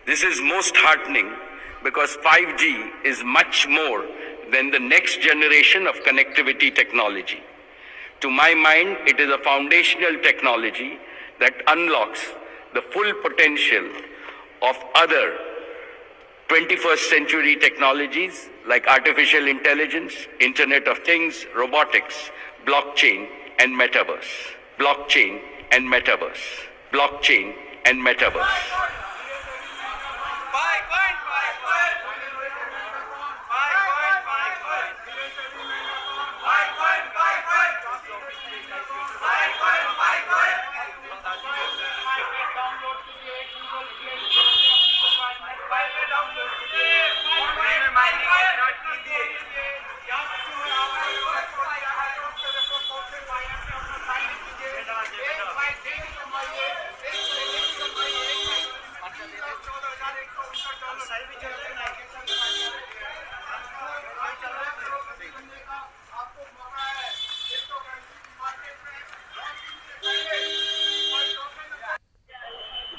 This is most heartening because 5G is much more than the next generation of connectivity technology. To my mind, it is a foundational technology that unlocks the full potential of other 21st century technologies like artificial intelligence, Internet of Things, robotics, blockchain and metaverse. Blockchain and metaverse. Blockchain and metaverse.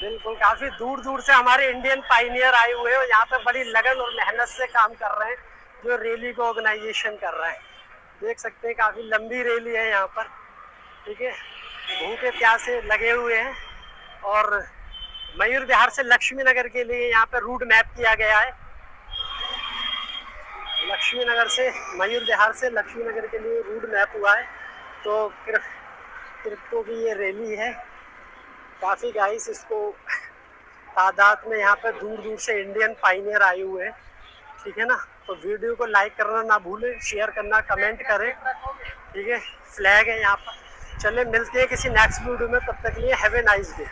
बिल्कुल, काफी दूर दूर से हमारे Indian pioneer आए हुए हैं और यहाँ पे बड़ी लगन और मेहनत से काम कर रहे हैं, जो रैली को ऑर्गेनाइजेशन कर रहे हैं। देख सकते हैं काफी लंबी रैली है यहाँ पर, ठीक है। भूखे प्यासे लगे हुए हैं और मयूर विहार से लक्ष्मी नगर के लिए यहाँ पे रूट मैप किया गया है। लक्ष्मी नगर से मयूर विहार से लक्ष्मी नगर के लिए रूट मैप हुआ है। तो क्रिप्टो की ये रैली है। काफ़ी गाइस इसको तादाद में यहाँ पे दूर दूर से इंडियन पाइनियर आए हुए हैं, ठीक है ना। तो वीडियो को लाइक करना ना भूलें, शेयर करना, कमेंट करें, ठीक है। फ्लैग है यहाँ पर। चले मिलते हैं किसी नेक्स्ट वीडियो में, तब तक के लिए हैव ए नाइस डे।